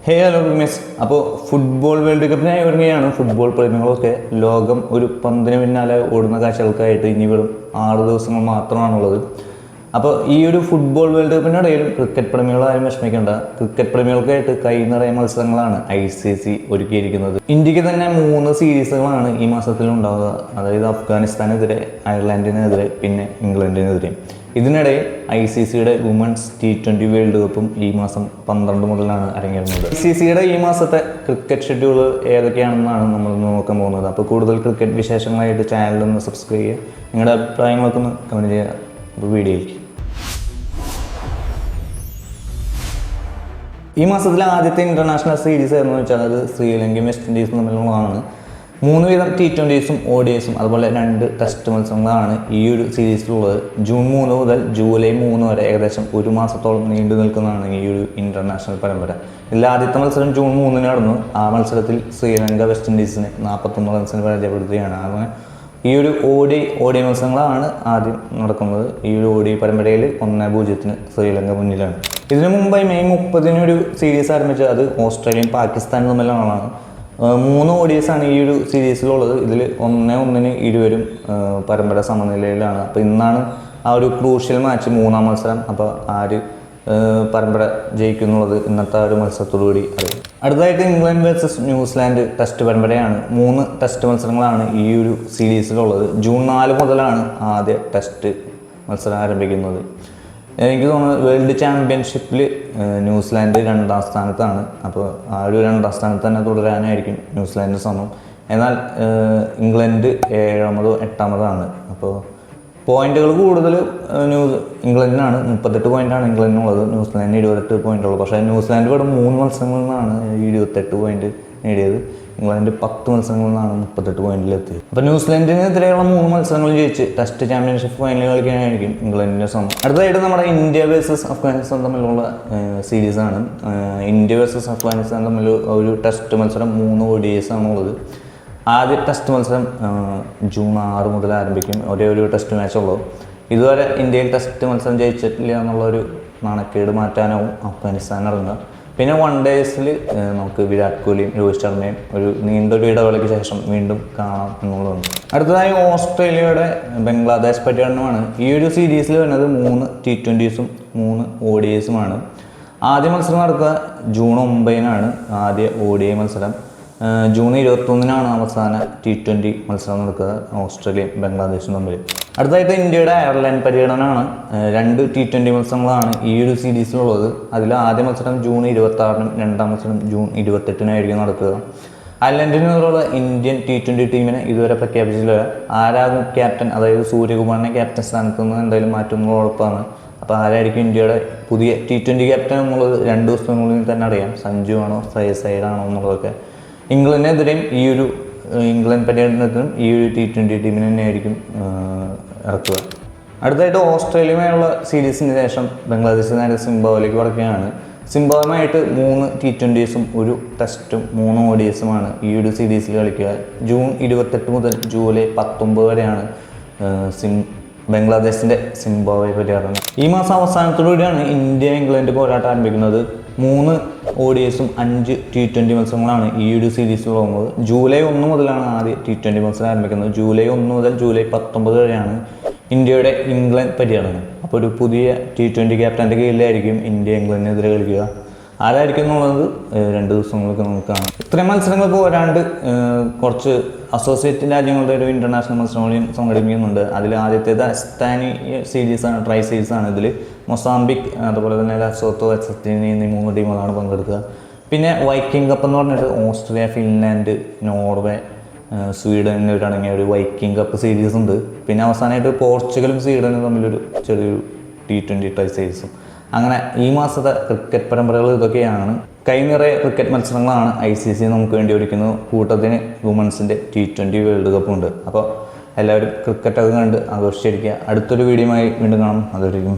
Hello miss. അപ്പോൾ football world കപ്പിനായി ഒരുങ്ങുകയാണ് football പ്രേമികളൊക്കെ. ലോകം ഒരു പന്തിന് പിന്നാലെ ഓടുന്ന കാഴ്ചകൾക്കായിട്ട് ഇനി വെറും 6 ദിവസങ്ങൾ മാത്രമാണുള്ളത്. അപ്പോൾ ഈ ഒരു ഫുട്ബോൾ വേൾഡ് കപ്പിനിടയിലും ക്രിക്കറ്റ് പ്രേമികളാരും വിഷമിക്കേണ്ട. ക്രിക്കറ്റ് പ്രേമികൾക്കായിട്ട് കൈ നിറയെ മത്സരങ്ങളാണ് ICC ഒരുക്കിയിരിക്കുന്നത്. ഇന്ത്യക്ക് തന്നെ 3 സീരീസുകളാണ് ഈ മാസത്തിൽ ഉണ്ടാവുക. അതായത് അഫ്ഗാനിസ്ഥാനെതിരെ, അയർലൻഡിനെതിരെ, പിന്നെ ഇംഗ്ലണ്ടിനെതിരെ. ഇതിനിടയിൽ ICCയുടെ വുമൻസ് T20 വേൾഡ് കപ്പും ഈ മാസം 12 മുതലാണ് അരങ്ങേറുന്നത്. ICCയുടെ ഈ മാസത്തെ ക്രിക്കറ്റ് ഷെഡ്യൂൾ ഏതൊക്കെയാണെന്നാണ് നമ്മൾ നോക്കാൻ പോകുന്നത്. അപ്പോൾ കൂടുതൽ ക്രിക്കറ്റ് വിശേഷങ്ങളായിട്ട് ചാനലൊന്ന് സബ്സ്ക്രൈബ് ചെയ്യുക, നിങ്ങളുടെ അഭിപ്രായങ്ങളൊക്കെ ഒന്ന് കമൻറ്റ് ചെയ്യുക. അപ്പോൾ വീഡിയോയിലേക്ക്. ഈ മാസത്തിലെ ആദ്യത്തെ ഇൻ്റർനാഷണൽ സീരീസ് എന്ന് വെച്ചാൽ അത് ശ്രീലങ്കയും വെസ്റ്റ് ഇൻഡീസും തമ്മിലുള്ളതാണ്. 3 വീതം T20സും ODIസും അതുപോലെ 2 ടെസ്റ്റ് മത്സരങ്ങളാണ് ഈ ഒരു സീരീസിലുള്ളത്. ജൂൺ 3 മുതൽ ജൂലൈ 3 വരെ ഏകദേശം 1 മാസത്തോളം നീണ്ടു നിൽക്കുന്നതാണ് ഈ ഒരു ഇൻ്റർനാഷണൽ പരമ്പര. ഇതിൽ ആദ്യത്തെ മത്സരം ജൂൺ 3 നടന്നു. ആ മത്സരത്തിൽ ശ്രീലങ്ക വെസ്റ്റ് ഇൻഡീസിനെ 41 റൺസിന് പരാജയപ്പെടുത്തുകയാണ്. അങ്ങനെ ഈ ഒരു ODI മത്സരങ്ങളാണ് ആദ്യം നടക്കുന്നത്. ഈ ഒരു ODI പരമ്പരയിൽ 1-0 ശ്രീലങ്ക മുന്നിലാണ്. ഇതിനു മുമ്പായി മെയ് 30 ഒരു സീരീസ് ആരംഭിച്ചത്. അത് ഓസ്ട്രേലിയയും പാകിസ്ഥാനും തമ്മിലാണ്. 3 ODIസാണ് ഈ ഒരു സീരീസിലുള്ളത്. ഇതിൽ 1-1 ഇരുവരും പരമ്പര സമനിലയിലാണ്. അപ്പോൾ ഇന്നാണ് ആ ഒരു ക്രൂഷ്യൽ മാച്ച്, 3-ാം മത്സരം. അപ്പോൾ ആര് പരമ്പര ജയിക്കുന്നുള്ളത് ഇന്നത്തെ ഒരു മത്സരത്തോടുകൂടി അറിയാം. അടുത്തതായിട്ട് ഇംഗ്ലണ്ട് വേഴ്സസ് ന്യൂസിലാൻഡ് ടെസ്റ്റ് പരമ്പരയാണ്. 3 ടെസ്റ്റ് മത്സരങ്ങളാണ് ഈ ഒരു സീരീസിലുള്ളത്. ജൂൺ 4 മുതലാണ് ആദ്യ ടെസ്റ്റ് മത്സരം ആരംഭിക്കുന്നത്. എനിക്ക് തോന്നുന്നത് വേൾഡ് ചാമ്പ്യൻഷിപ്പിൽ ന്യൂസിലാൻഡ് 2ാം സ്ഥാനത്താണ്. അപ്പോൾ ആ ഒരു 2ാം സ്ഥാനത്ത് തന്നെ തുടരാനായിരിക്കും ന്യൂസിലാൻഡ് ശ്രമം. എന്നാൽ ഇംഗ്ലണ്ട് 7-മതോ 8-മതാണ്. അപ്പോൾ പോയിന്റുകൾ കൂടുതൽ ഇംഗ്ലണ്ടിനാണ്. 38 പോയിൻ്റാണ് ഇംഗ്ലണ്ടിനുള്ളത്. ന്യൂസിലാൻഡിന് 28 പോയിൻ്റുള്ളത്. പക്ഷേ ന്യൂസിലാൻഡ് വെറും 3 മത്സരങ്ങളിൽ നിന്നാണ് 28 പോയിന്റ് നേടിയത്. ഇംഗ്ലണ്ട് 10 മത്സരങ്ങളിൽ നിന്നാണ് 38 പോയിന്റിലെത്തിയത്. അപ്പോൾ ന്യൂസിലാൻഡിനെതിരെയുള്ള 3 മത്സരങ്ങൾ ജയിച്ച് ടെസ്റ്റ് ചാമ്പ്യൻഷിപ്പ് ഫൈനൽ കളിക്കാനായിരിക്കും ഇംഗ്ലണ്ടിൻ്റെ ശ്രമം. അടുത്തതായിട്ട് നമ്മുടെ ഇന്ത്യ വേഴ്സസ് അഫ്ഗാനിസ്ഥാൻ തമ്മിലുള്ള സീരീസാണ്. ഇന്ത്യ വേഴ്സസ് അഫ്ഗാനിസ്ഥാൻ തമ്മിൽ ഒരു ടെസ്റ്റ് മത്സരം 3 ODIസാണുള്ളത്. ആദ്യ ടെസ്റ്റ് മത്സരം ജൂൺ 6 മുതൽ ആരംഭിക്കും. ഒരേ ഒരു ടെസ്റ്റ് മാച്ചുള്ളൂ. ഇതുവരെ ഇന്ത്യയിൽ ടെസ്റ്റ് മത്സരം ജയിച്ചിട്ടില്ല എന്നുള്ളൊരു നാണക്കേട് മാറ്റാനാവും അഫ്ഗാനിസ്ഥാൻ ഇറങ്ങുക. പിന്നെ 1 ഡേയ്സിൽ നമുക്ക് വിരാട് കോഹ്ലിയും രോഹിത് ശർമ്മയും ഒരു നീണ്ടൊരു ഇടവേളയ്ക്ക് ശേഷം വീണ്ടും കാണാം എന്നുള്ളതാണ്. അടുത്തതായി ഓസ്ട്രേലിയയുടെ ബംഗ്ലാദേശ് പര്യടനമാണ്. ഈ ഒരു സീരീസിൽ വരുന്നത് 3 T20സും 3 ODIസുമാണ്. ആദ്യ മത്സരം നടക്കുക ജൂൺ 9 ആദ്യ ODI മത്സരം. ജൂൺ 21 അവസാന T20 മത്സരം നടക്കുക ഓസ്ട്രേലിയയും ബംഗ്ലാദേശും തമ്മിൽ. അടുത്തതായിട്ട് ഇന്ത്യയുടെ അയർലൻഡ് പര്യടനമാണ്. 2 T20 മത്സരങ്ങളാണ് ഈ ഒരു സീരീസിലുള്ളത്. അതിൽ ആദ്യ മത്സരം ജൂൺ 26-നും 2ാം മത്സരം ജൂൺ 28-നായിരിക്കും നടക്കുക. അയർലൻഡിനെതിരെയുള്ള ഇന്ത്യൻ T20 ടീമിനെ ഇതുവരെ പ്രഖ്യാപിച്ചില്ല. ആരാകും ക്യാപ്റ്റൻ, അതായത് സൂര്യകുമാറിനെ ക്യാപ്റ്റൻ സ്ഥാനത്ത് നിന്ന് എന്തായാലും മാറ്റുന്നത് ഉറപ്പാണ്. അപ്പോൾ ആരായിരിക്കും ഇന്ത്യയുടെ പുതിയ T20 ക്യാപ്റ്റൻ എന്നുള്ളത് 2 ദിവസത്തിനുള്ളിൽ തന്നെ അറിയാം. സഞ്ജു ആണോ സൈഡാണോ എന്നുള്ളതൊക്കെ. ഇംഗ്ലണ്ടിനെതിരെയും ഈ ഒരു ഇംഗ്ലണ്ട് പര്യടനത്തിനും ഈ ഒരു T20 ടീമിന് തന്നെയായിരിക്കും ഇറക്കുക. അടുത്തായിട്ട് ഓസ്ട്രേലിയയുമായുള്ള സീരീസിന് ശേഷം ബംഗ്ലാദേശ് നേരെ സിംബാബ്വേയിലേക്ക് പറക്കുകയാണ്. സിംബാബ്വേയുമായിട്ട് 3 T20സും 1 ടെസ്റ്റും 3 ODIസുമാണ് ഈ ഒരു സീരീസിൽ കളിക്കുക. ജൂൺ 28 മുതൽ ജൂലൈ 19 വരെയാണ് ബംഗ്ലാദേശിൻ്റെ സിംബാബ്വെ പര്യടനം. ഈ മാസം അവസാനത്തോടുകൂടിയാണ് ഇന്ത്യ ഇംഗ്ലണ്ട് പോരാട്ടം ആരംഭിക്കുന്നത്. 3 ODIസും 5 T20 മത്സരങ്ങളാണ് ഈ ഒരു സീരീസിൽ പോകുന്നത്. ജൂലൈ 1 മുതലാണ് ആദ്യ T20 മത്സരം ആരംഭിക്കുന്നത്. ജൂലൈ 1 മുതൽ ജൂലൈ 19 വരെയാണ് ഇന്ത്യയുടെ ഇംഗ്ലണ്ട് പര്യടനം. അപ്പോൾ ഒരു പുതിയ T20 ക്യാപ്റ്റൻ്റെ കീഴിലായിരിക്കും ഇന്ത്യ ഇംഗ്ലണ്ടിനെതിരെ കളിക്കുക. ആരായിരിക്കും എന്നുള്ളത് 2 ദിവസങ്ങൾക്ക് നമുക്ക് കാണാം. ഇത്രയും മത്സരങ്ങൾ പോരാണ്ട് കുറച്ച് അസോസിയേറ്റ് രാജ്യങ്ങളുടെ ഒരു ഇൻ്റർനാഷണൽ മത്സരങ്ങളും സംഘടിപ്പിക്കുന്നുണ്ട്. അതിൽ ആദ്യത്തേത് അസ്താനി സീരീസാണ്, ട്രൈ സീരീസാണ്. ഇതിൽ മൊസാംബിക്, അതുപോലെ തന്നെ ലെസോത്തോ, എസ്വത്തിനി എന്നീ 3 ടീമുകളാണ് പങ്കെടുക്കുക. പിന്നെ വൈക്കിംഗ് കപ്പ് എന്ന് പറഞ്ഞിട്ട് ഓസ്ട്രേലിയ, ഫിൻലാൻഡ്, നോർവേ, സ്വീഡൻ എന്നിവരടങ്ങിയ ഒരു വൈക്കിംഗ് കപ്പ് സീരീസ് ഉണ്ട്. പിന്നെ അവസാനമായിട്ട് പോർച്ചുഗലും സ്വീഡനും തമ്മിലൊരു ചെറിയൊരു T20 ട്രൈ സീരീസും. അങ്ങനെ ഈ മാസത്തെ ക്രിക്കറ്റ് പരമ്പരകൾ ഇതൊക്കെയാണ്. കൈ നിറയെ ക്രിക്കറ്റ് മത്സരങ്ങളാണ് ICC നമുക്ക് വേണ്ടി ഒരുക്കുന്നത്. കൂട്ടത്തിന് വുമൻസിൻ്റെ T20 വേൾഡ് കപ്പുണ്ട്. അപ്പോൾ എല്ലാവരും ക്രിക്കറ്റൊക്കെ കണ്ട് ആഘോഷിച്ചിരിക്കുക. അടുത്തൊരു വീഡിയോയുമായി വീണ്ടും കാണാം. അതുവരെയും